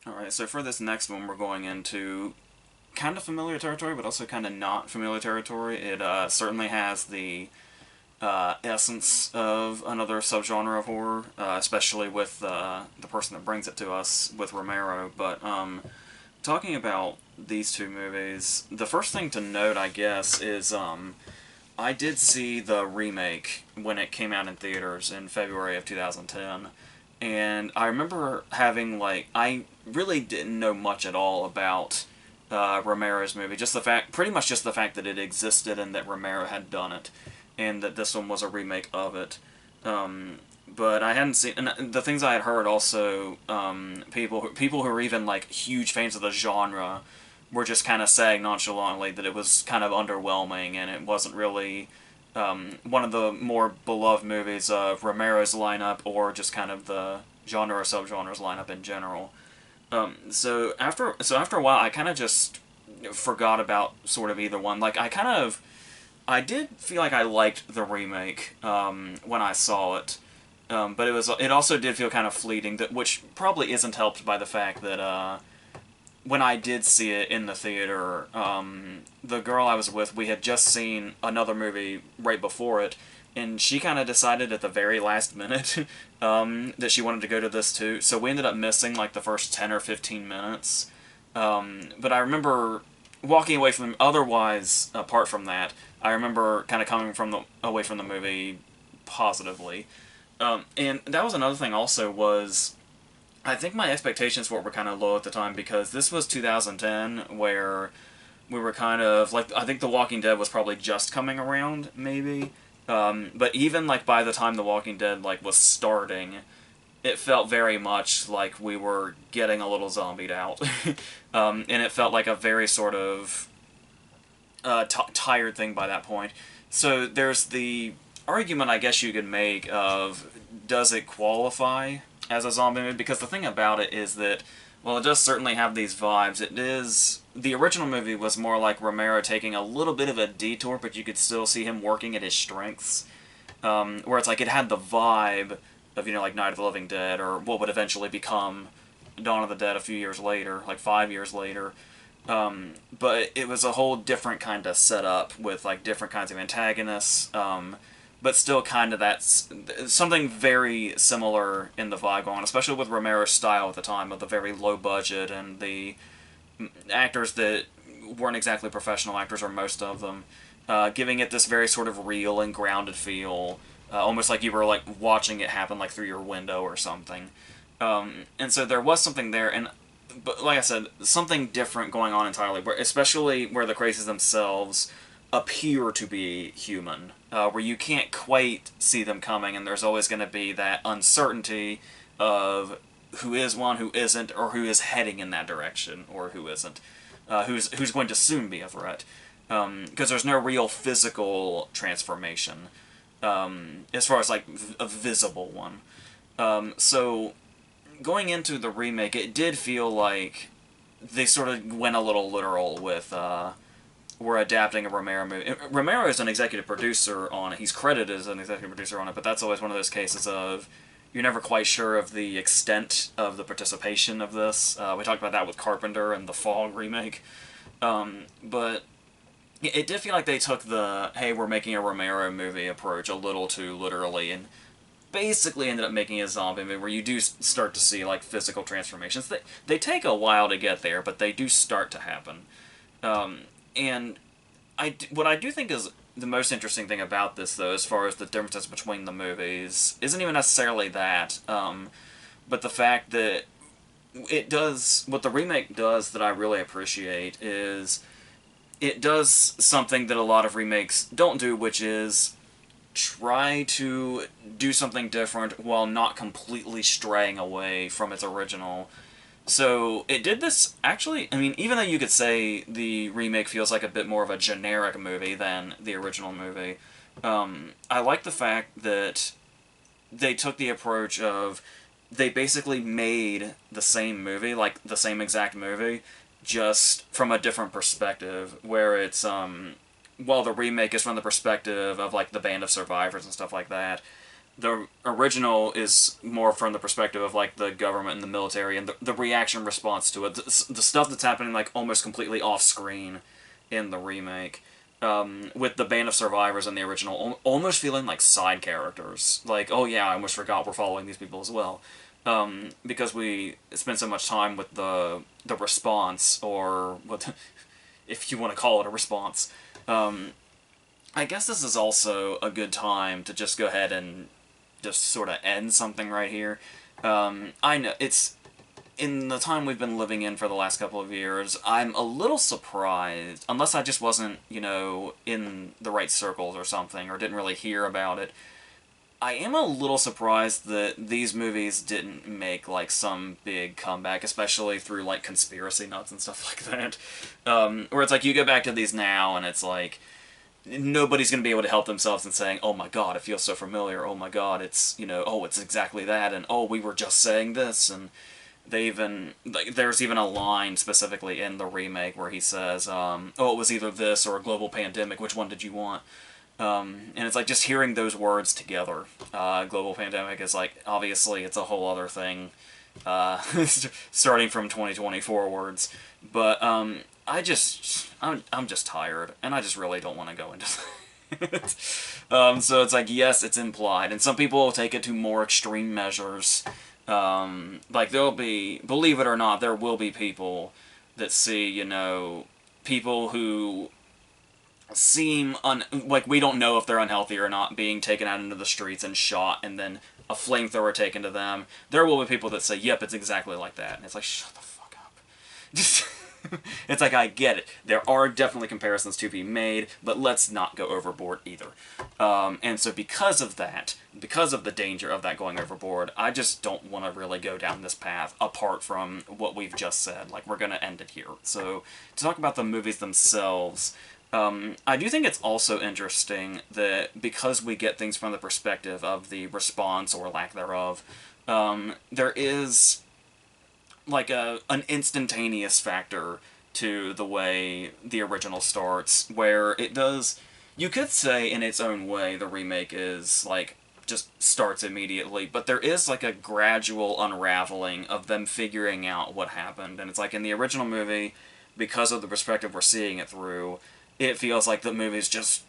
Alright, so for this next one, we're going into kind of familiar territory, but also kind of not familiar territory. It certainly has the essence of another subgenre of horror, especially with the person that brings it to us, with Romero. But talking about these two movies, the first thing to note, I guess, is I did see the remake when it came out in theaters in February of 2010. And I remember having, like, I really didn't know much at all about Romero's movie. Just the fact, pretty much just the fact that it existed and that Romero had done it, and that this one was a remake of it. But I hadn't seen, and the things I had heard also, people who were even like huge fans of the genre were just kind of saying nonchalantly that it was kind of underwhelming and it wasn't really one of the more beloved movies of Romero's lineup, or just kind of the genre or subgenres lineup in general. So after a while, I kind of just forgot about sort of either one. Like I did feel like I liked the remake when I saw it, but it also did feel kind of fleeting, which probably isn't helped by the fact that when I did see it in the theater, the girl I was with, we had just seen another movie right before it, and she kind of decided at the very last minute that she wanted to go to this too. So we ended up missing like the first 10 or 15 minutes. But I remember walking away from. Otherwise, apart from that, I remember kind of coming away from the movie positively. And that was another thing. Also, was I think my expectations for it were kind of low at the time, because this was 2010, where we were kind of like, I think The Walking Dead was probably just coming around, maybe. But even like by the time The Walking Dead like was starting, it felt very much like we were getting a little zombied out, and it felt like a very sort of tired thing by that point. So there's the argument, I guess you could make, of does it qualify as a zombie movie? Because the thing about it is that, well, it does certainly have these vibes. It is, the original movie was more like Romero taking a little bit of a detour, but you could still see him working at his strengths. Where it's like it had the vibe of, like Night of the Living Dead, or what would eventually become Dawn of the Dead a few years later, like 5 years later. But it was a whole different kind of setup with like different kinds of antagonists, but still kind of that's something very similar in the vibe going on, especially with Romero's style at the time, of the very low budget and the actors that weren't exactly professional actors, or most of them, giving it this very sort of real and grounded feel, almost like you were like watching it happen like through your window or something. And so there was something there, but like I said, something different going on entirely, especially where the Crazies themselves appear to be human, where you can't quite see them coming, and there's always going to be that uncertainty of who is one, who isn't, or who is heading in that direction, or who isn't, who's going to soon be a threat, because there's no real physical transformation, as far as like a visible one. So going into the remake, it did feel like they sort of went a little literal with we're adapting a Romero movie. Romero is an executive producer on it. He's credited as an executive producer on it, but that's always one of those cases of you're never quite sure of the extent of the participation of this. We talked about that with Carpenter and the Fog remake. But it did feel like they took the, hey, we're making a Romero movie approach a little too literally, and basically ended up making a zombie movie where you do start to see like physical transformations. They take a while to get there, but they do start to happen. And what I do think is the most interesting thing about this, though, as far as the differences between the movies, isn't even necessarily that, but the fact that it does, what the remake does that I really appreciate is it does something that a lot of remakes don't do, which is try to do something different while not completely straying away from its original. So it did this, actually, I mean, even though you could say the remake feels like a bit more of a generic movie than the original movie, I like the fact that they took the approach of, they basically made the same movie, like the same exact movie, just from a different perspective, where it's, while the remake is from the perspective of like the band of survivors and stuff like that, the original is more from the perspective of like the government and the military and the reaction response to it. The stuff that's happening like almost completely off screen in the remake. With the band of survivors in the original almost feeling like side characters. Like, oh yeah, I almost forgot we're following these people as well. Because we spend so much time with the response, or what, if you want to call it a response. I guess this is also a good time to just go ahead and just sort of end something right here. I know it's in the time we've been living in for the last couple of years. I'm a little surprised, unless I just wasn't, in the right circles or something, or didn't really hear about it. I am a little surprised that these movies didn't make, like, some big comeback, especially through, like, conspiracy nuts and stuff like that. Where it's like, you go back to these now, and it's like, nobody's going to be able to help themselves in saying, oh my god, it feels so familiar, oh my god, it's, oh, it's exactly that, and oh, we were just saying this, and they even, like, there's even a line specifically in the remake where he says, oh, it was either this or a global pandemic, which one did you want? And it's like just hearing those words together. Global pandemic is like, obviously, it's a whole other thing, starting from 2020 forwards. But I'm just tired, and I just really don't want to go into it. So it's like, yes, it's implied, and some people will take it to more extreme measures. Like, there'll be, believe it or not, there will be people that see, people who seem like, we don't know if they're unhealthy or not, being taken out into the streets and shot, and then a flamethrower taken to them. There will be people that say, yep, it's exactly like that. And it's like, shut the fuck up. It's like, I get it. There are definitely comparisons to be made, but let's not go overboard either. And so because of that, because of the danger of that going overboard, I just don't want to really go down this path apart from what we've just said. Like, we're going to end it here. So to talk about the movies themselves, I do think it's also interesting that because we get things from the perspective of the response or lack thereof, there is like an instantaneous factor to the way the original starts, where it does, you could say in its own way the remake is like just starts immediately, but there is like a gradual unraveling of them figuring out what happened. And it's like in the original movie, because of the perspective we're seeing it through, it feels like the movie's just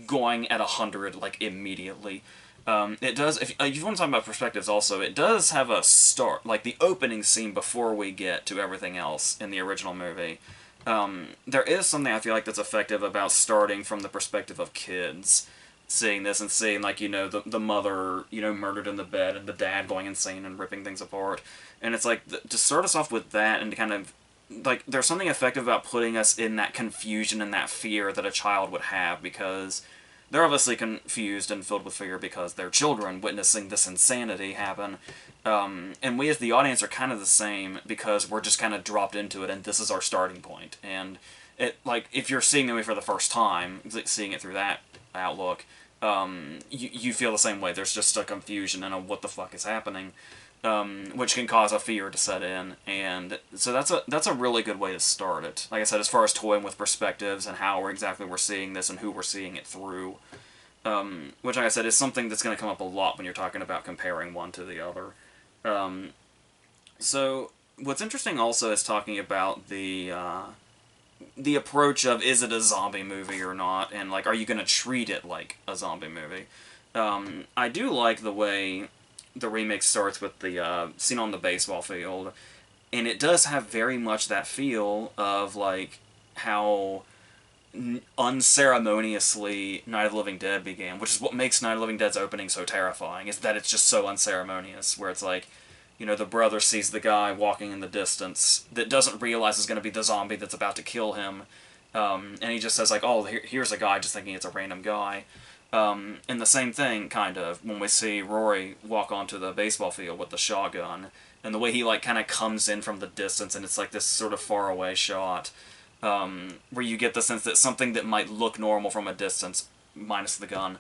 going at 100 like immediately. It does, if you want to talk about perspectives also, it does have a start, like the opening scene before we get to everything else in the original movie. There is something I feel like that's effective about starting from the perspective of kids, seeing this and seeing, like, the mother, murdered in the bed, and the dad going insane and ripping things apart. And it's like, to start us off with that, and to kind of, like, there's something effective about putting us in that confusion and that fear that a child would have, because they're obviously confused and filled with fear because they're children witnessing this insanity happen. And we as the audience are kind of the same, because we're just kind of dropped into it, and this is our starting point. And it, like, if you're seeing the movie for the first time, seeing it through that outlook, you feel the same way. There's just a confusion and a what the fuck is happening, which can cause a fear to set in. And so that's a really good way to start it. Like I said, as far as toying with perspectives and how exactly we're seeing this and who we're seeing it through, which, like I said, is something that's going to come up a lot when you're talking about comparing one to the other. So what's interesting also is talking about the approach of, is it a zombie movie or not, and like, are you going to treat it like a zombie movie? I do like the way the remake starts with the scene on the baseball field, and it does have very much that feel of like how unceremoniously Night of the Living Dead began, which is what makes Night of the Living Dead's opening so terrifying, is that it's just so unceremonious, where it's like, the brother sees the guy walking in the distance that doesn't realize is going to be the zombie that's about to kill him, and he just says like, oh, here's a guy, just thinking it's a random guy. And the same thing, kind of, when we see Rory walk onto the baseball field with the shotgun, and the way he, like, kind of comes in from the distance, and it's like this sort of faraway shot, where you get the sense that something that might look normal from a distance, minus the gun,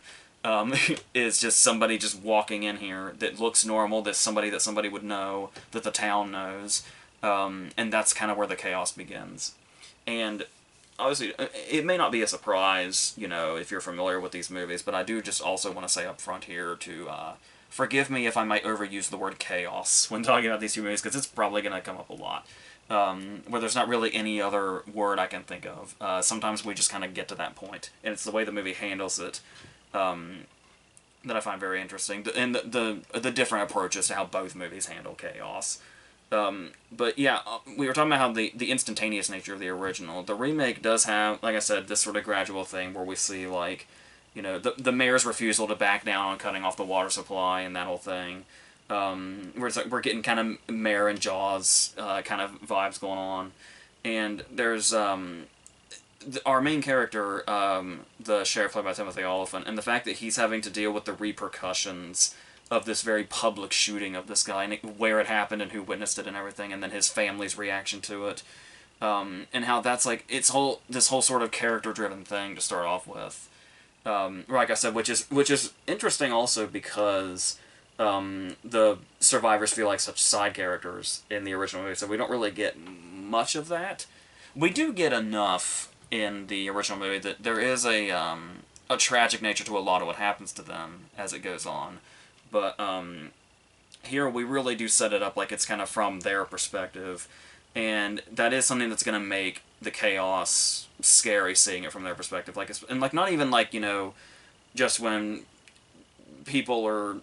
is just somebody just walking in here that looks normal, that somebody would know, that the town knows, and that's kind of where the chaos begins. And obviously, it may not be a surprise, if you're familiar with these movies, but I do just also want to say up front here to forgive me if I might overuse the word chaos when talking about these two movies, because it's probably going to come up a lot. Where there's not really any other word I can think of. Sometimes we just kind of get to that point, and it's the way the movie handles it that I find very interesting, and the different approaches to how both movies handle chaos. But yeah, we were talking about how the instantaneous nature of the original. The remake does have, like I said, this sort of gradual thing where we see, like, the mayor's refusal to back down on cutting off the water supply and that whole thing. Where it's like we're getting kind of Mayor and Jaws kind of vibes going on. And there's our main character, the sheriff played by Timothy Olyphant, and the fact that he's having to deal with the repercussions of this very public shooting of this guy, and where it happened and who witnessed it and everything, and then his family's reaction to it, and how that's like this whole sort of character-driven thing to start off with. Like I said, which is interesting also because the survivors feel like such side characters in the original movie, so we don't really get much of that. We do get enough in the original movie that there is a tragic nature to a lot of what happens to them as it goes on. But here we really do set it up like it's kind of from their perspective, and that is something that's going to make the chaos scary, seeing it from their perspective. And not even just when people are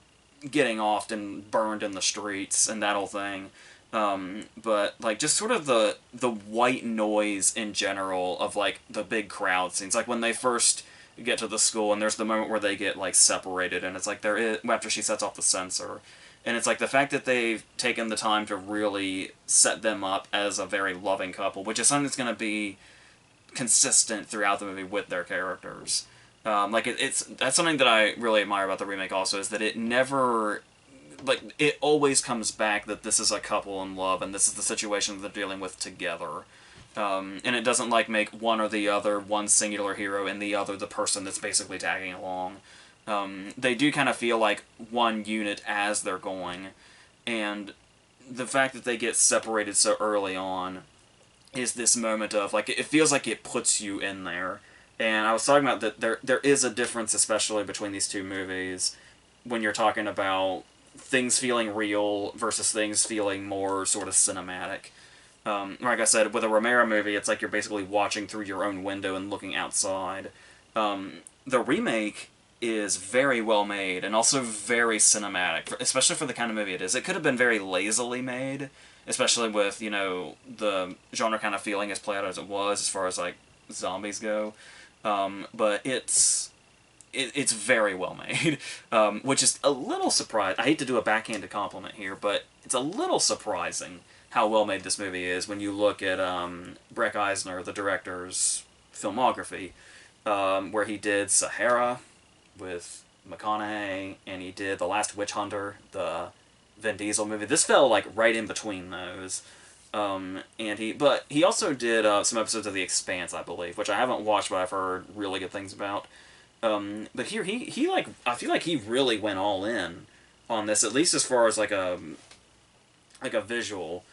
getting offed and burned in the streets and that whole thing. But like just sort of the white noise in general of like the big crowd scenes, like when they first get to the school and there's the moment where they get like separated, and it's like there is, after she sets off the sensor, and it's like the fact that they've taken the time to really set them up as a very loving couple, which is something that's going to be consistent throughout the movie with their characters. That's something that I really admire about the remake also, is that it never, it always comes back that this is a couple in love and this is the situation that they're dealing with together. And it doesn't make one or the other one singular hero and the other the person that's basically tagging along. They do kind of feel like one unit as they're going, and the fact that they get separated so early on is this moment of, it feels like it puts you in there. And I was talking about that there is a difference, especially between these two movies, when you're talking about things feeling real versus things feeling more sort of cinematic. Like I said, with a Romero movie, it's like you're basically watching through your own window and looking outside. The remake is very well made and also very cinematic, especially for the kind of movie it is. It could have been very lazily made, especially with, the genre kind of feeling as played out as it was, as far as, zombies go. But it's very well made, which is a little surprised. I hate to do a backhanded compliment here, but it's a little surprising how well made this movie is when you look at Breck Eisner, the director's filmography, where he did Sahara with McConaughey, and he did The Last Witch Hunter, the Vin Diesel movie. This fell right in between those. But he also did some episodes of The Expanse, I believe, which I haven't watched, but I've heard really good things about. But here he I feel like he really went all in on this, at least as far as a visual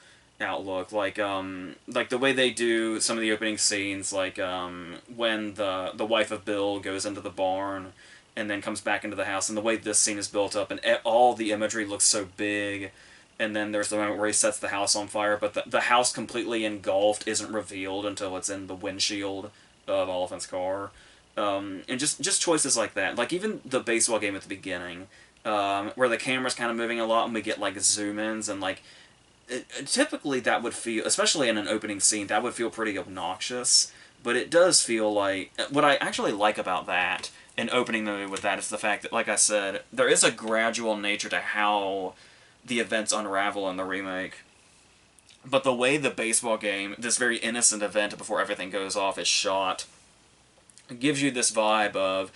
outlook, the way they do some of the opening scenes, when the wife of Bill goes into the barn and then comes back into the house, and the way this scene is built up, and all the imagery looks so big. And then there's the moment where he sets the house on fire, but the house completely engulfed isn't revealed until it's in the windshield of Oliphant's car. And just choices like that. Even the baseball game at the beginning, where the camera's kind of moving a lot and we get zoom-ins, and typically that would feel, especially in an opening scene, that would feel pretty obnoxious. But it does feel like, what I actually like about that, and opening the movie with that, is the fact that, like I said, there is a gradual nature to how the events unravel in the remake. But the way the baseball game, this very innocent event before everything goes off, is shot, gives you this vibe of,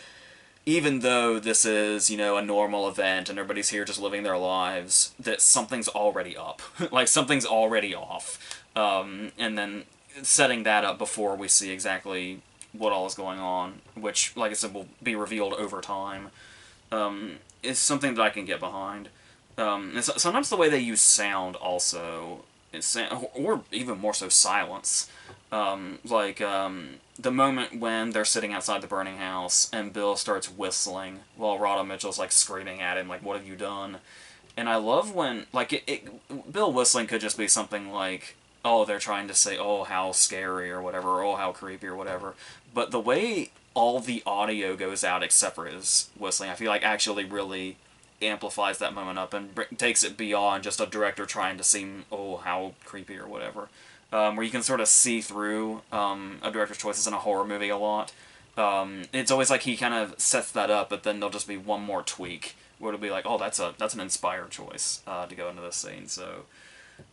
even though this is, a normal event and everybody's here just living their lives, that something's already up. Something's already off. And then setting that up before we see exactly what all is going on, which, like I said, will be revealed over time, is something that I can get behind. And sometimes the way they use sound also or even more so silence. The moment when they're sitting outside the burning house and Bill starts whistling while Rhoda Mitchell's like screaming at him, like, "What have you done?" And I love when, like, Bill whistling could just be something like, oh, they're trying to say, oh, how scary or whatever, or oh, how creepy or whatever. But the way all the audio goes out except for his whistling, I feel like actually really amplifies that moment up and takes it beyond just a director trying to seem, oh, how creepy or whatever. Where you can sort of see through a director's choices in a horror movie a lot. It's always like he kind of sets that up, but then there'll just be one more tweak where it'll be like, oh, that's an inspired choice to go into this scene. So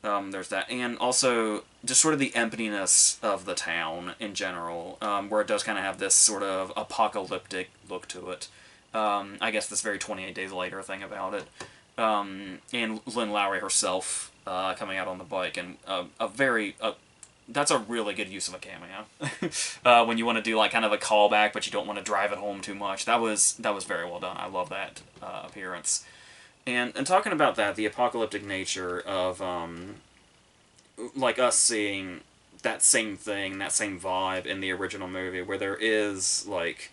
there's that, and also just sort of the emptiness of the town in general, where it does kind of have this sort of apocalyptic look to it. I guess this very 28 Days Later thing about it, and Lynn Lowry herself coming out on the bike, and that's a really good use of a cameo. When you want to do like kind of a callback, but you don't want to drive it home too much. That was very well done. I love that appearance. And talking about that, the apocalyptic nature of like us seeing that same thing, that same vibe in the original movie, where there is like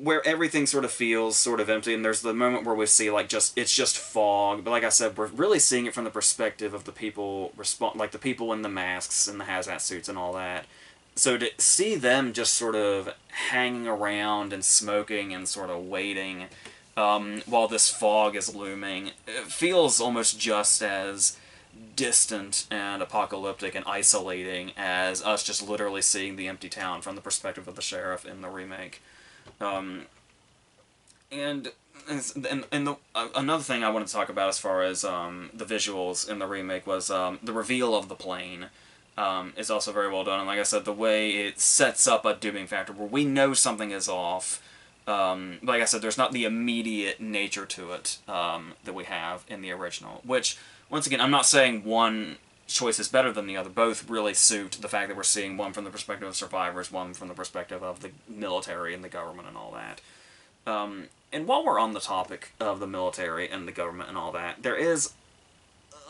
where everything sort of feels sort of empty, and there's the moment where we see like it's just fog, but like I said, we're really seeing it from the perspective of the people like the people in the masks and the hazmat suits and all that. So to see them just sort of hanging around and smoking and sort of waiting while this fog is looming, it feels almost just as distant and apocalyptic and isolating as us just literally seeing the empty town from the perspective of the sheriff in the remake. And another thing I wanted to talk about as far as the visuals in the remake was the reveal of the plane is also very well done. And like I said, the way it sets up a dooming factor where we know something is off. Like I said, there's not the immediate nature to it that we have in the original. Which, once again, I'm not saying one choice is better than the other. Both really suit the fact that we're seeing one from the perspective of survivors, one from the perspective of the military and the government and all that. And while we're on the topic of the military and the government and all that, there is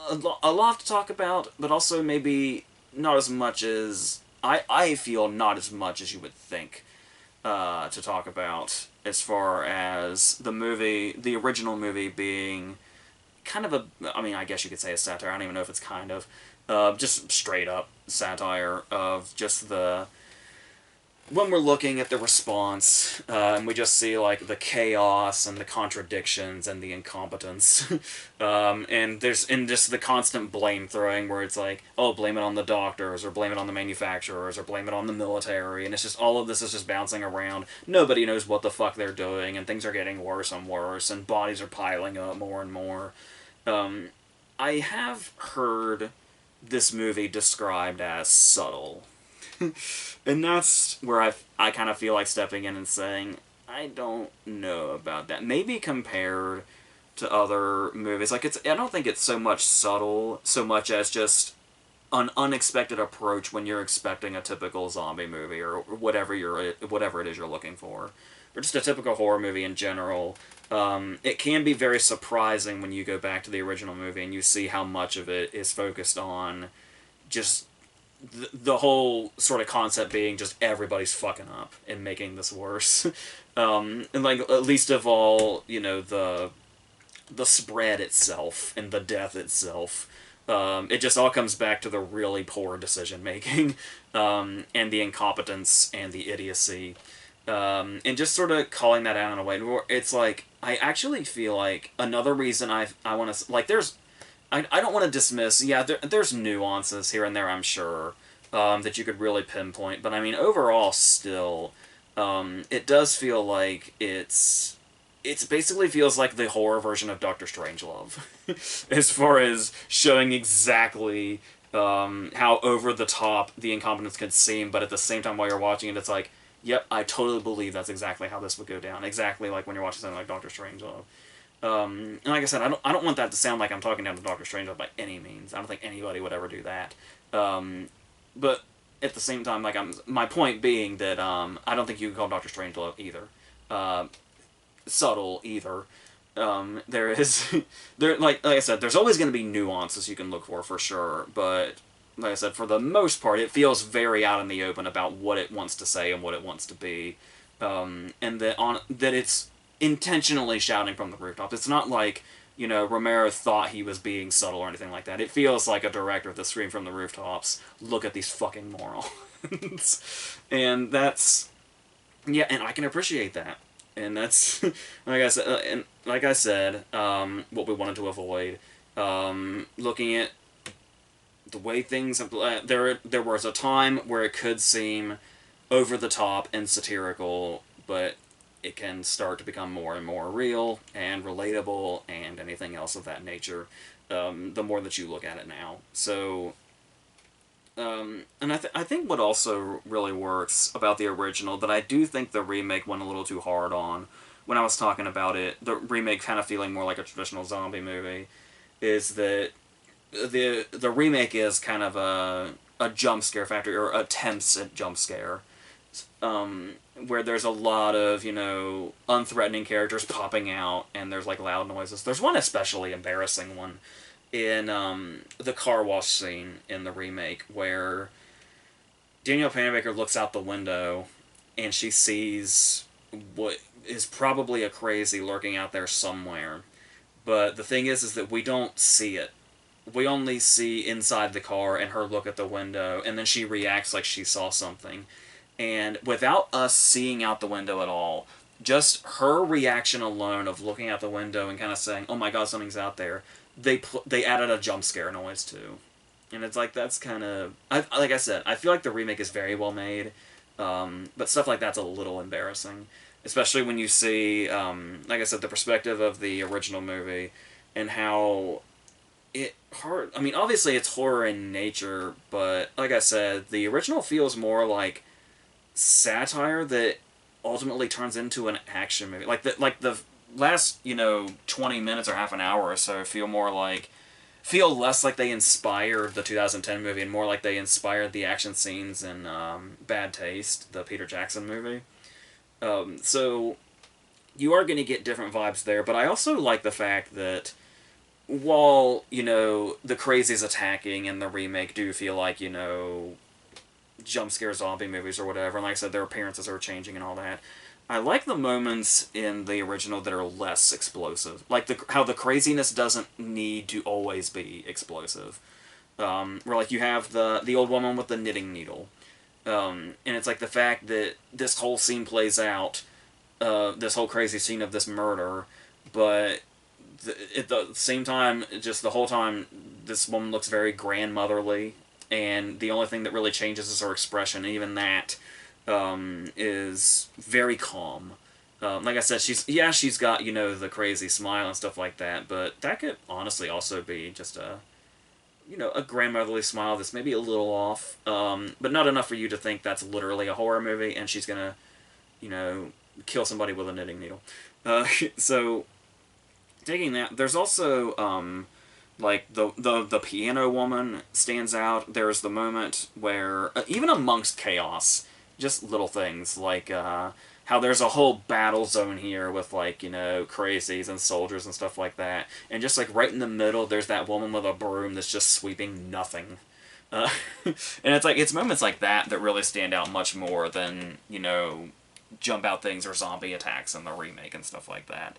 a lot to talk about, but also maybe not as much as... I feel not as much as you would think to talk about, as far as the original movie being kind of I guess you could say a satire. I don't even know if it's kind of. Just straight up satire of just when we're looking at the response, and we just see like the chaos and the contradictions and the incompetence, and just the constant blame throwing where it's like, oh, blame it on the doctors, or blame it on the manufacturers, or blame it on the military, and it's just all of this is just bouncing around. Nobody knows what the fuck they're doing, and things are getting worse and worse, and bodies are piling up more and more. I have heard this movie described as subtle. And that's where I kind of feel like stepping in and saying, I don't know about that. Maybe compared to other movies, like I don't think it's so much subtle, so much as just an unexpected approach when you're expecting a typical zombie movie or whatever it is you're looking for, or just a typical horror movie in general. It can be very surprising when you go back to the original movie and you see how much of it is focused on just the whole sort of concept being just everybody's fucking up and making this worse. And like, at least of all, the spread itself and the death itself. It just all comes back to the really poor decision making, and the incompetence and the idiocy. And just sort of calling that out in a way where it's like, I actually feel like another reason I want to, like, I don't want to dismiss, yeah, there's nuances here and there, I'm sure, that you could really pinpoint, but I mean, overall, still, it does feel like it's basically feels like the horror version of Doctor Strangelove, as far as showing exactly how over the top the incompetence could seem, but at the same time, while you're watching it, it's like, yep, I totally believe that's exactly how this would go down, exactly like when you're watching something like Doctor Strangelove. And like I said, I don't want that to sound like I'm talking down to Doctor Strangelove by any means. I don't think anybody would ever do that. But at the same time, like, my point being that I don't think you can call Doctor Strangelove either subtle either. There is, like I said, there's always going to be nuances you can look for sure, but like I said, for the most part, it feels very out in the open about what it wants to say and what it wants to be, and that it's intentionally shouting from the rooftop. It's not like Romero thought he was being subtle or anything like that. It feels like a director that screamed from the rooftops, "Look at these fucking morons," and that's and I can appreciate that. And that's like I said, what we wanted to avoid. Looking at the way things have, there was a time where it could seem over the top and satirical, but it can start to become more and more real and relatable and anything else of that nature. The more that you look at it now, so. And I think what also really works about the original, that I do think the remake went a little too hard on, when I was talking about it, the remake kind of feeling more like a traditional zombie movie, is that the remake is kind of a jump scare factory, or attempts at jump scare, where there's a lot of unthreatening characters popping out, and there's like loud noises. There's one especially embarrassing one in the car wash scene in the remake, where Danielle Panabaker looks out the window and she sees what is probably a crazy lurking out there somewhere. But the thing is that we don't see it. We only see inside the car and her look at the window, and then she reacts like she saw something. And without us seeing out the window at all, just her reaction alone of looking out the window and kind of saying, "Oh my god, something's out there," they added a jump scare noise too. And it's like, that's kind of, like I said, I feel like the remake is very well made, but stuff like that's a little embarrassing, especially when you see, like I said, the perspective of the original movie and how I mean, obviously it's horror in nature, but like I said, the original feels more like satire that ultimately turns into an action movie. Like the last 20 minutes or half an hour or so feel less like they inspired the 2010 movie and more like they inspired the action scenes in Bad Taste, the Peter Jackson movie. So you are going to get different vibes there, but I also like the fact that while the crazies attacking in the remake do feel like jump scare zombie movies or whatever, and like I said, their appearances are changing and all that, I like the moments in the original that are less explosive. Like how the craziness doesn't need to always be explosive. Where like you have the old woman with the knitting needle. And it's like the fact that this whole scene plays out, this whole crazy scene of this murder, but at the same time, just the whole time, this woman looks very grandmotherly, and the only thing that really changes is her expression, and even that is very calm. Like I said, she's got the crazy smile and stuff like that, but that could honestly also be just a grandmotherly smile that's maybe a little off, but not enough for you to think that's literally a horror movie and she's gonna kill somebody with a knitting needle. So taking that, there's also like the piano woman stands out. There's the moment where even amongst chaos, just little things like how there's a whole battle zone here with like crazies and soldiers and stuff like that, and just like right in the middle there's that woman with a broom that's just sweeping nothing. And it's moments like that that really stand out much more than jump out things or zombie attacks in the remake and stuff like that.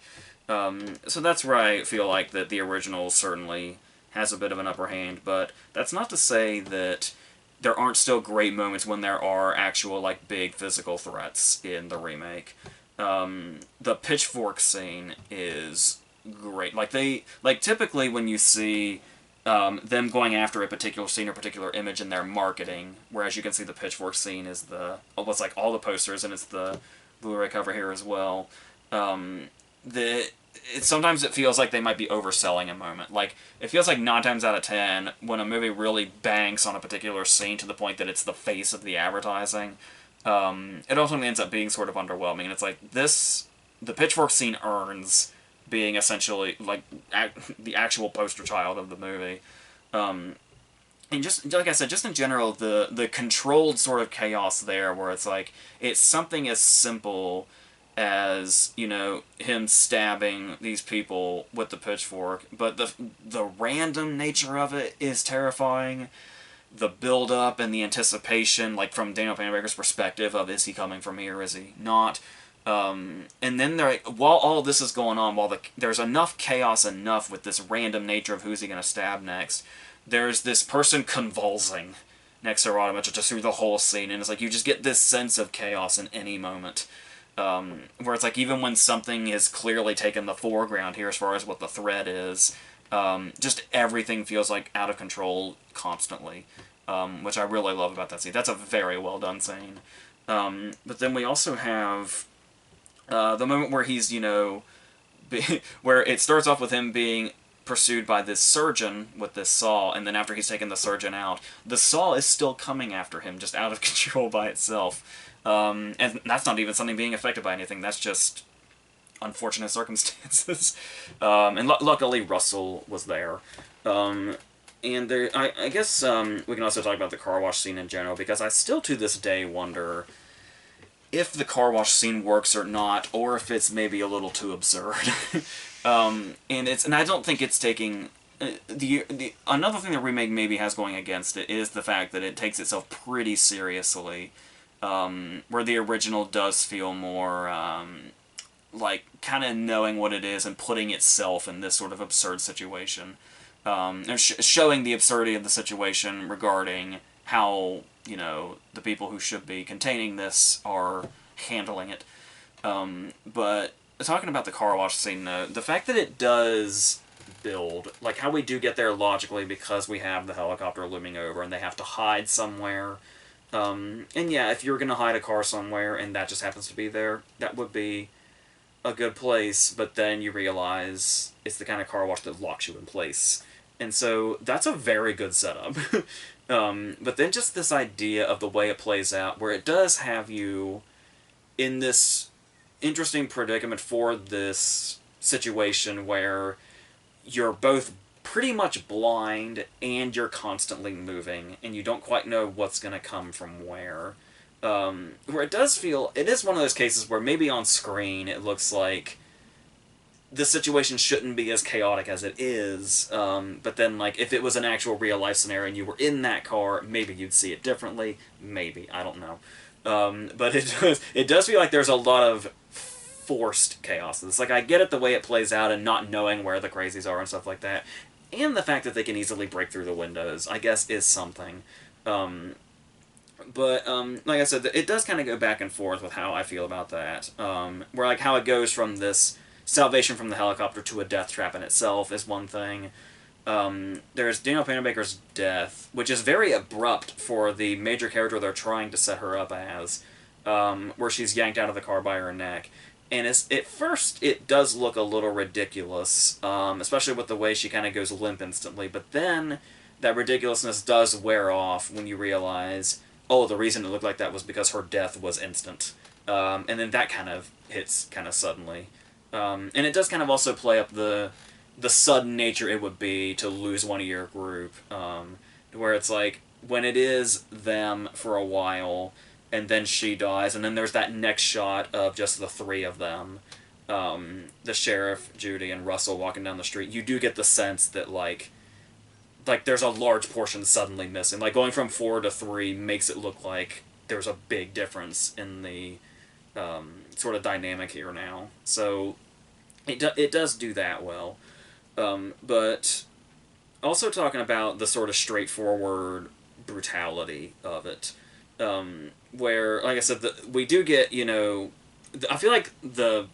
So that's where I feel like that the original certainly has a bit of an upper hand, but that's not to say that there aren't still great moments when there are actual like big physical threats in the remake. The pitchfork scene is great. Like typically when you see them going after a particular scene or particular image in their marketing, whereas you can see the pitchfork scene is what's like all the posters, and it's the Blu-ray cover here as well. Sometimes it feels like they might be overselling a moment. Like, it feels like 9 times out of 10, when a movie really banks on a particular scene to the point that it's the face of the advertising, it ultimately ends up being sort of underwhelming. And it's like, the pitchfork scene earns being essentially, like, the actual poster child of the movie. And just, like I said, just in general, the controlled sort of chaos there, where it's like, it's something as simple as, you know, him stabbing these people with the pitchfork, but the random nature of it is terrifying. The build up and the anticipation, like from Daniel Panabaker's perspective of is he coming for me or is he not? And then while all this is going on, there's enough chaos enough with this random nature of who's he going to stab next, there's this person convulsing next to Radamacher just through the whole scene, and it's like you just get this sense of chaos in any moment. Where it's like even when something has clearly taken the foreground here as far as what the threat is, just everything feels like out of control constantly, which I really love about that scene. That's a very well done scene. But then we also have the moment where he's, you know, where it starts off with him being pursued by this surgeon with this saw, and then after he's taken the surgeon out, the saw is still coming after him, just out of control by itself. And that's not even something being affected by anything, that's just unfortunate circumstances. And luckily Russell was there. And there, I guess we can also talk about the car wash scene in general, because I still to this day wonder if the car wash scene works or not, or if it's maybe a little too absurd. And I don't think it's taking... another thing the remake maybe has going against it is the fact that it takes itself pretty seriously, where the original does feel more, like, kind of knowing what it is and putting itself in this sort of absurd situation. And showing the absurdity of the situation regarding how, you know, the people who should be containing this are handling it. But talking about the car wash scene, though, the fact that it does build, like how we do get there logically because we have the helicopter looming over and they have to hide somewhere. And yeah, if you're going to hide a car somewhere and that just happens to be there, that would be a good place, but then you realize it's the kind of car wash that locks you in place. And so that's a very good setup. But then just this idea of the way it plays out, where it does have you in this interesting predicament for this situation where you're both pretty much blind and you're constantly moving, and you don't quite know what's going to come from where. Where it does feel... It is one of those cases where maybe on screen it looks like the situation shouldn't be as chaotic as it is, but then, like, if it was an actual real-life scenario and you were in that car, maybe you'd see it differently. Maybe. I don't know. But it does feel like there's a lot of forced chaos. It's like, I get it the way it plays out and not knowing where the crazies are and stuff like that. And the fact that they can easily break through the windows, I guess, is something. But, like I said, it does kind of go back and forth with how I feel about that. Where, like, how it goes from this salvation from the helicopter to a death trap in itself is one thing. There's Daniel Panabaker's death, which is very abrupt for the major character they're trying to set her up as, where she's yanked out of the car by her neck. And at first, it does look a little ridiculous, especially with the way she kind of goes limp instantly. But then, that ridiculousness does wear off when you realize, oh, the reason it looked like that was because her death was instant. And then that kind of hits kind of suddenly. And it does kind of also play up the sudden nature it would be to lose one of your group. Where it's like, when it is them for a while, and then she dies, and then there's that next shot of just the three of them. The sheriff, Judy, and Russell walking down the street. You do get the sense that, like there's a large portion suddenly missing. Like, going from 4 to 3 makes it look like there's a big difference in the sort of dynamic here now. So it does do that well. But also talking about the sort of straightforward brutality of it, where, like I said, we do get, you know, I feel like the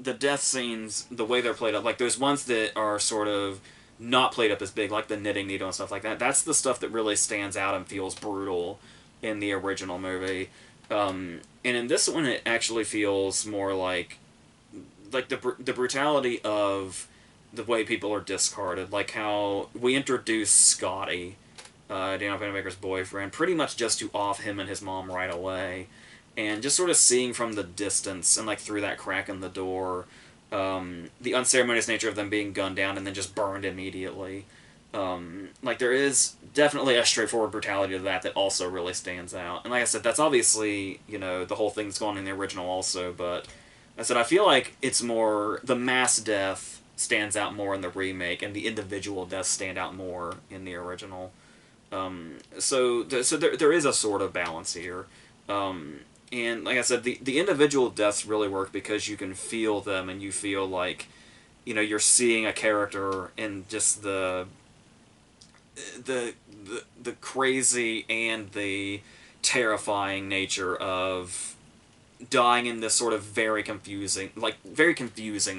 death scenes, the way they're played up, like those ones that are sort of not played up as big, like the knitting needle and stuff like that, that's the stuff that really stands out and feels brutal in the original movie. And in this one, it actually feels more like the brutality of the way people are discarded, like how we introduce Scotty, Daniel Panabaker's boyfriend, pretty much just to off him and his mom right away, and just sort of seeing from the distance and like through that crack in the door, the unceremonious nature of them being gunned down and then just burned immediately. Like, there is definitely a straightforward brutality to that also really stands out. And like I said, that's obviously, the whole thing's gone in the original also, but I said I feel like it's more, the mass death stands out more in the remake, and the individual deaths stand out more in the original. So there is a sort of balance here. And like I said, the individual deaths really work because you can feel them, and you feel like, you're seeing a character in just the crazy and the terrifying nature of dying in this sort of very confusing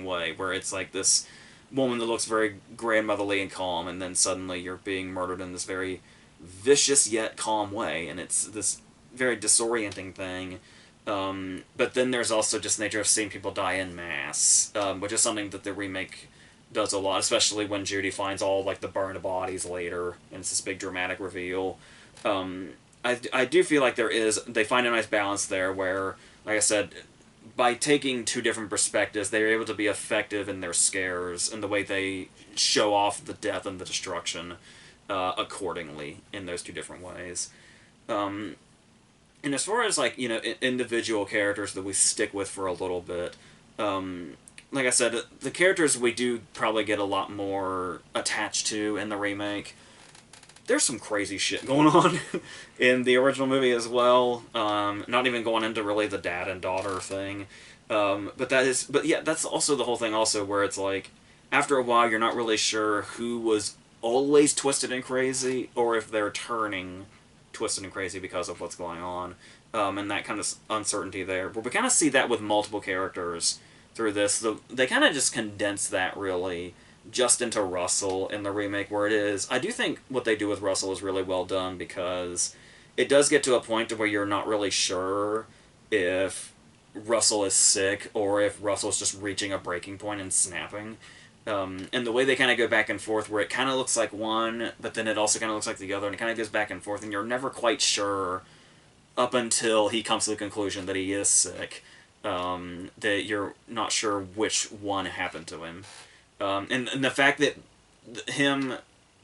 way, where it's like this woman that looks very grandmotherly and calm, and then suddenly you're being murdered in this very vicious yet calm way, and it's this very disorienting thing. But then there's also just the nature of seeing people die en masse, which is something that the remake does a lot, especially when Judy finds all like the burned bodies later, and it's this big dramatic reveal. I do feel like they find a nice balance there where, like I said, by taking two different perspectives, they're able to be effective in their scares and the way they show off the death and the destruction accordingly in those two different ways. And as far as like individual characters that we stick with for a little bit, like I said, the characters we do probably get a lot more attached to in the remake. There's some crazy shit going on in the original movie as well. Not even going into really the dad and daughter thing, but yeah, that's also the whole thing. Also, where it's like after a while, you're not really sure who was always twisted and crazy, or if they're turning twisted and crazy because of what's going on, and that kind of uncertainty there. But we kind of see that with multiple characters through this. So they kind of just condense that really just into Russell in the remake, where it is. I do think what they do with Russell is really well done, because it does get to a point where you're not really sure if Russell is sick or if Russell's just reaching a breaking point and snapping. And the way they kind of go back and forth, where it kind of looks like one, but then it also kind of looks like the other, and it kind of goes back and forth, and you're never quite sure up until he comes to the conclusion that he is sick, that you're not sure which one happened to him. And the fact that him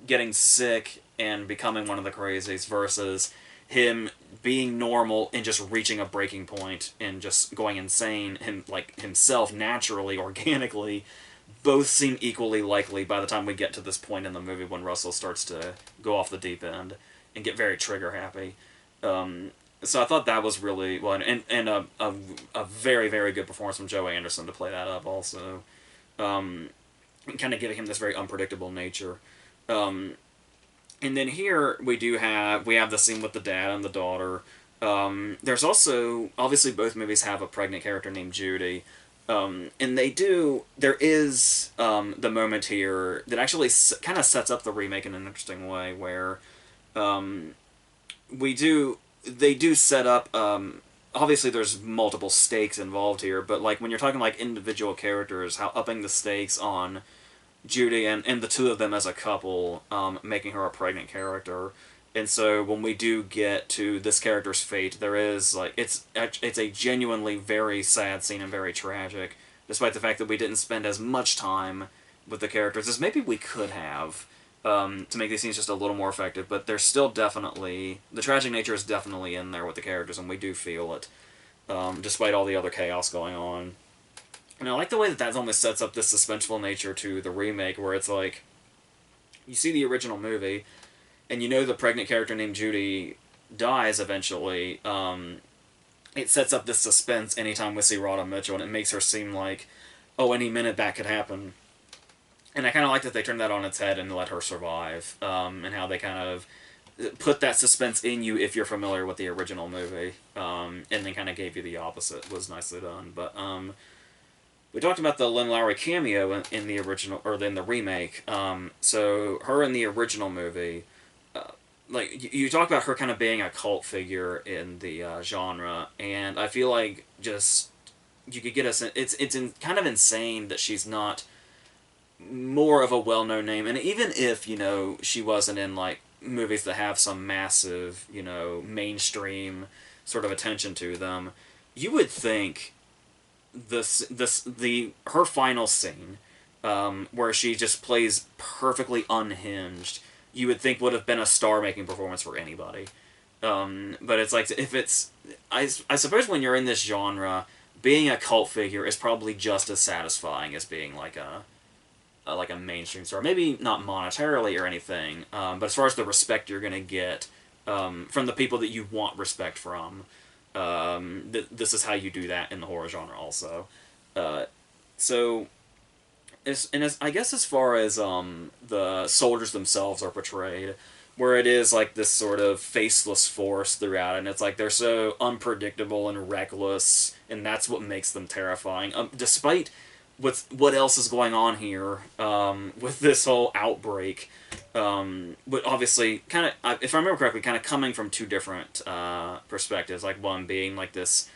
getting sick and becoming one of the crazies versus him being normal and just reaching a breaking point and just going insane, himself naturally, organically, both seem equally likely by the time we get to this point in the movie when Russell starts to go off the deep end and get very trigger happy. So I thought that was really well, and a very, very good performance from Joe Anderson to play that up also. Kind of giving him this very unpredictable nature. And then here we have the scene with the dad and the daughter. There's also, obviously both movies have a pregnant character named Judy. And there is the moment here that actually kind of sets up the remake in an interesting way, where they do set up, obviously there's multiple stakes involved here, but like when you're talking like individual characters, how upping the stakes on Judy and the two of them as a couple, making her a pregnant character. And so when we do get to this character's fate, there is like it's a genuinely very sad scene and very tragic, despite the fact that we didn't spend as much time with the characters as maybe we could have, to make these scenes just a little more effective. But there's still definitely, the tragic nature is definitely in there with the characters, and we do feel it, despite all the other chaos going on. And I like the way that almost sets up this suspenseful nature to the remake, where it's like you see the original movie, and the pregnant character named Judy dies eventually. It sets up this suspense anytime we see Rhoda Mitchell, and it makes her seem like, oh, any minute that could happen. And I kind of like that they turned that on its head and let her survive, and how they kind of put that suspense in you if you're familiar with the original movie, and then kind of gave you the opposite. Was nicely done. But we talked about the Lynn Lowry cameo in the original, or in the remake. So her in the original movie, like you talk about her kind of being a cult figure in the genre, and I feel like just you could get kind of insane that she's not more of a well-known name. And even if she wasn't in like movies that have some massive mainstream sort of attention to them, you would think her final scene where she just plays perfectly unhinged. You would think would have been a star-making performance for anybody. But it's like, if it's... I suppose when you're in this genre, being a cult figure is probably just as satisfying as being like a mainstream star. Maybe not monetarily or anything, but as far as the respect you're going to get from the people that you want respect from, this is how you do that in the horror genre also. So, I guess as far as the soldiers themselves are portrayed, where it is like this sort of faceless force throughout, and it's like they're so unpredictable and reckless, and that's what makes them terrifying. Despite what else is going on here with this whole outbreak, but obviously, kind of, if I remember correctly, kind of coming from two different perspectives. Like one being like this,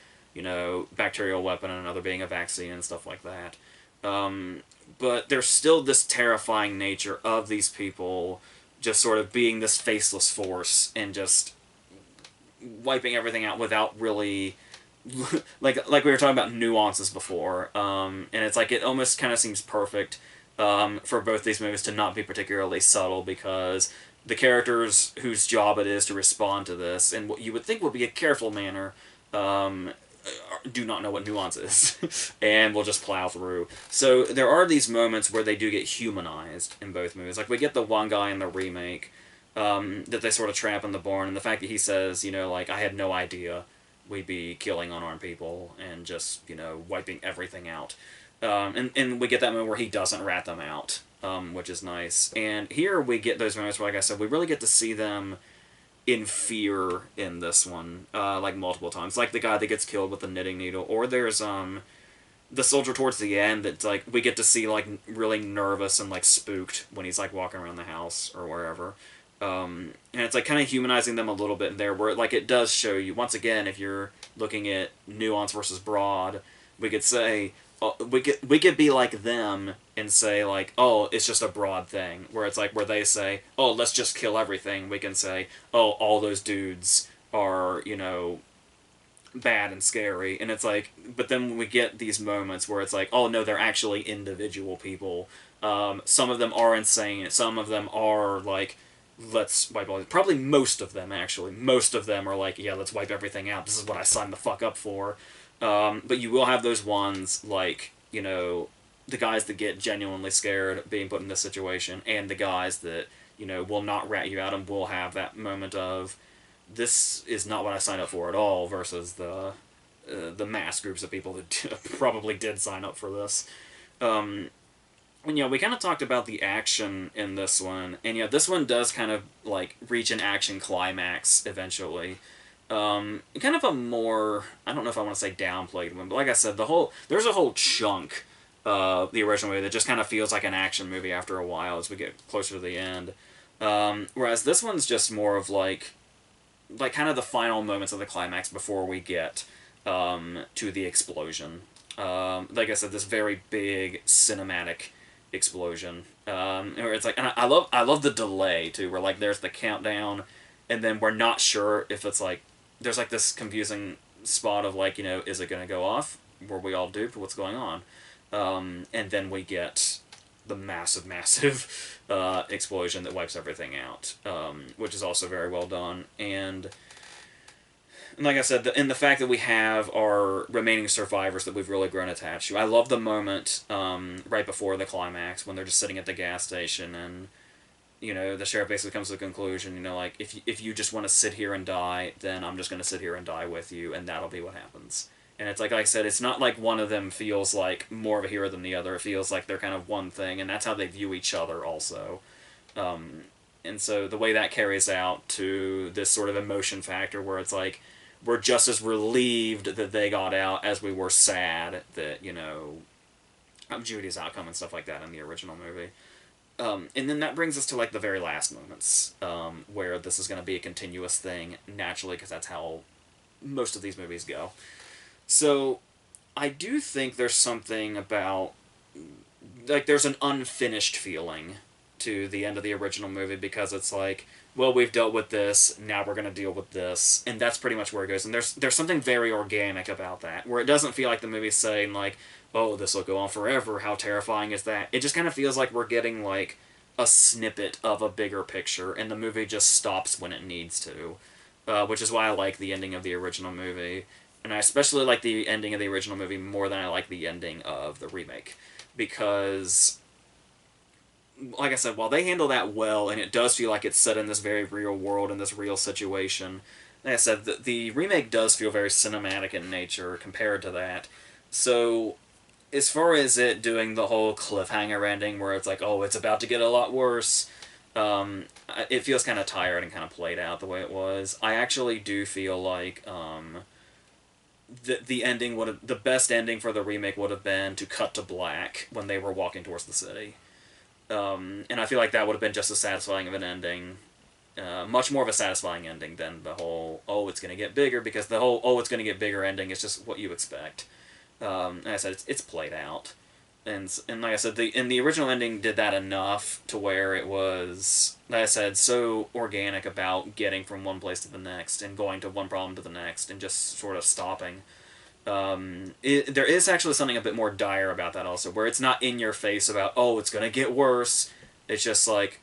bacterial weapon, and another being a vaccine and stuff like that. But there's still this terrifying nature of these people just sort of being this faceless force and just wiping everything out without really like we were talking about nuances before, and it's like it almost kind of seems perfect for both these movies to not be particularly subtle, because the characters whose job it is to respond to this in what you would think would be a careful manner do not know what nuance is and will just plow through. So there are these moments where they do get humanized in both movies. Like we get the one guy in the remake that they sort of trap in the barn, and the fact that he says, like, I had no idea we'd be killing unarmed people and just, wiping everything out. And we get that moment where he doesn't rat them out, which is nice. And here we get those moments where, like I said, we really get to see them in fear in this one, like multiple times. Like the guy that gets killed with the knitting needle, or there's the soldier towards the end that's like we get to see like really nervous and like spooked when he's like walking around the house or wherever. And it's like kind of humanizing them a little bit in there, where like it does show you once again, if you're looking at nuance versus broad, we could say we could be like them and say like, oh, it's just a broad thing, where it's like where they say, oh, let's just kill everything. We can say, oh, all those dudes are bad and scary, and it's like, but then when we get these moments where it's like, oh no, they're actually individual people. Some of them are insane. Some of them are like, let's wipe all... Probably most of them, actually. Most of them are like, yeah, let's wipe everything out. This is what I signed the fuck up for. But you will have those ones, like, the guys that get genuinely scared being put in this situation, and the guys that, will not rat you out and will have that moment of, this is not what I signed up for at all, versus the mass groups of people that probably did sign up for this. And yeah, we kind of talked about the action in this one, and yeah, this one does kind of like reach an action climax eventually. Kind of a more, I don't know if I want to say downplayed one, but like I said, there's a whole chunk of the original movie that just kind of feels like an action movie after a while as we get closer to the end. Whereas this one's just more of like kind of the final moments of the climax before we get to the explosion. Like I said, this very big cinematic explosion. Where it's like, and I love the delay too, where like there's the countdown, and then we're not sure if it's like, there's like this confusing spot of like, is it going to go off? Were we all duped? What's going on? And then we get the massive explosion that wipes everything out, which is also very well done. And like I said, the fact that we have our remaining survivors that we've really grown attached to. I love the moment right before the climax when they're just sitting at the gas station, and the sheriff basically comes to the conclusion, like, if you just want to sit here and die, then I'm just going to sit here and die with you, and that'll be what happens. And it's like I said, it's not like one of them feels like more of a hero than the other. It feels like they're kind of one thing, and that's how they view each other also. And so the way that carries out to this sort of emotion factor where it's like, we're just as relieved that they got out as we were sad that, Judy's outcome and stuff like that in the original movie. And then that brings us to like the very last moments, where this is going to be a continuous thing, naturally, because that's how most of these movies go. So, I do think there's something about, like, there's an unfinished feeling to the end of the original movie because it's like, well, we've dealt with this, now we're going to deal with this, and that's pretty much where it goes. And there's something very organic about that, where it doesn't feel like the movie's saying like, oh, this will go on forever, how terrifying is that? It just kind of feels like we're getting like a snippet of a bigger picture, and the movie just stops when it needs to, which is why I like the ending of the original movie. And I especially like the ending of the original movie more than I like the ending of the remake. Because, like I said, while they handle that well, and it does feel like it's set in this very real world, in this real situation, like I said, the remake does feel very cinematic in nature compared to that. So, as far as it doing the whole cliffhanger ending, where it's like, oh, it's about to get a lot worse, it feels kind of tired and kind of played out the way it was. I actually do feel like the ending would have, the best ending for the remake would have been to cut to black when they were walking towards the city. And I feel like that would have been just as satisfying of an ending, much more of a satisfying ending than the whole, oh, it's going to get bigger, because the whole, oh, it's going to get bigger ending is just what you expect. Like I said, it's played out. And like I said, the original ending did that enough to where it was, like I said, so organic about getting from one place to the next and going to one problem to the next and just sort of stopping. There is actually something a bit more dire about that also, where it's not in your face about, oh, it's going to get worse. It's just like,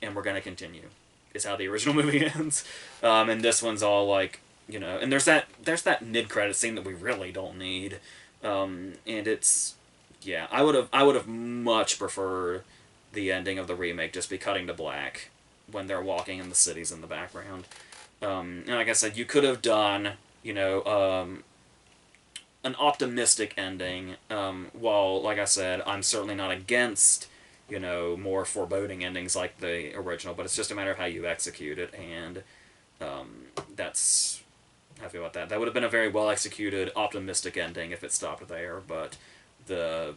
and we're going to continue. Is how the original movie ends. And this one's all like, you know, and there's that mid-credit scene that we really don't need. And it's, yeah, I would have much preferred the ending of the remake just be cutting to black when they're walking in the cities in the background. And like I said, you could have done, you know, an optimistic ending, while, like I said, I'm certainly not against, you know, more foreboding endings like the original, but it's just a matter of how you execute it, and that's how I feel about that. That would have been a very well-executed, optimistic ending if it stopped there, but the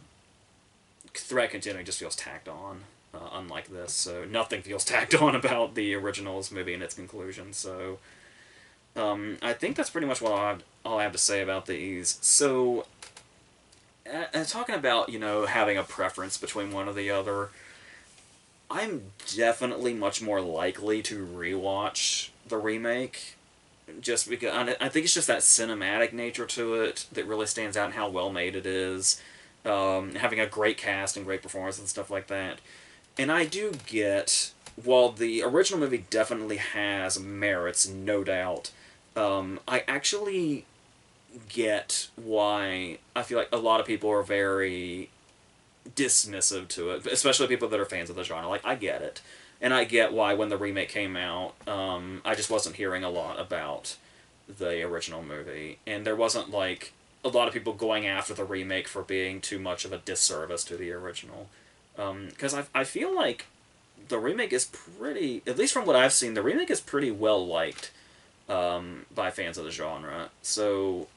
threat continuing just feels tacked on, unlike this, so nothing feels tacked on about the original's movie and its conclusion, so I think that's pretty much what all I have to say about these. So, talking about, you know, having a preference between one or the other, I'm definitely much more likely to rewatch the remake, just because I think it's just that cinematic nature to it that really stands out and how well made it is, having a great cast and great performance and stuff like that. And I do get, while the original movie definitely has merits, no doubt, I actually get why I feel like a lot of people are very dismissive to it, especially people that are fans of the genre. Like, I get it. And I get why when the remake came out, I just wasn't hearing a lot about the original movie. And there wasn't, like, a lot of people going after the remake for being too much of a disservice to the original. Because I feel like the remake is pretty, at least from what I've seen, the remake is pretty well liked by fans of the genre. So,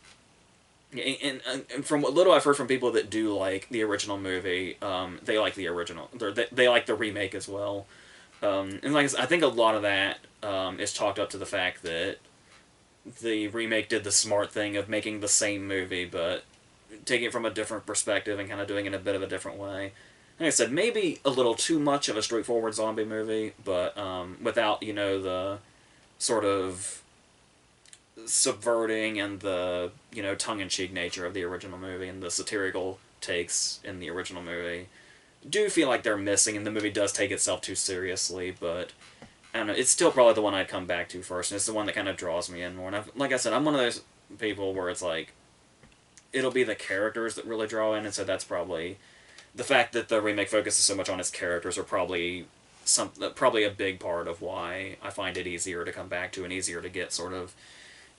and from what little I've heard from people that do like the original movie, they like the original. They like the remake as well. And like I think a lot of that is chalked up to the fact that the remake did the smart thing of making the same movie, but taking it from a different perspective and kind of doing it in a bit of a different way. Like I said, maybe a little too much of a straightforward zombie movie, but without, you know, the sort of subverting and the, you know, tongue-in-cheek nature of the original movie and the satirical takes in the original movie. Do feel like they're missing, and the movie does take itself too seriously, but I don't know, it's still probably the one I'd come back to first, and it's the one that kind of draws me in more. And like I said, I'm one of those people where it's like, it'll be the characters that really draw in, and so that's probably, the fact that the remake focuses so much on its characters are probably probably a big part of why I find it easier to come back to and easier to get sort of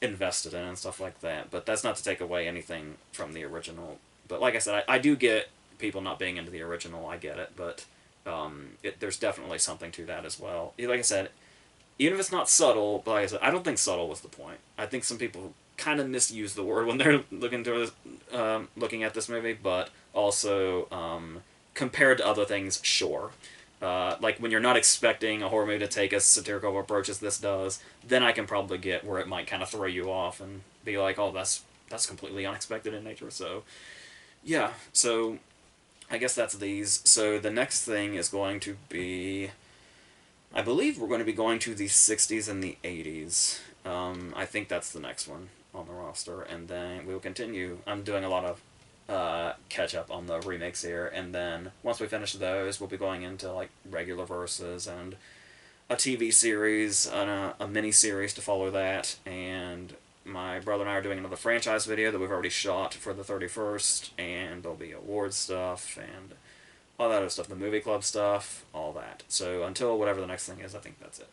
invested in and stuff like that. But that's not to take away anything from the original. But like I said, I do get people not being into the original. I get it, but there's definitely something to that as well. Like I said, even if it's not subtle, but like I said, I don't think subtle was the point. I think some people kind of misuse the word when they're looking at this movie, but also compared to other things, sure. Like when you're not expecting a horror movie to take as satirical approach as this does, then I can probably get where it might kind of throw you off and be like, oh, that's completely unexpected in nature. So, yeah. So, I guess that's these. So the next thing is going to be, I believe we're going to be going to the 60s and the 80s. I think that's the next one on the roster, and then we will continue. I'm doing a lot of catch up on the remakes here, and then once we finish those, we'll be going into like regular verses and a TV series, a mini series to follow that, and my brother and I are doing another franchise video that we've already shot for the 31st, and there'll be awards stuff and all that other stuff, the movie club stuff, all that. So until whatever the next thing is, I think that's it.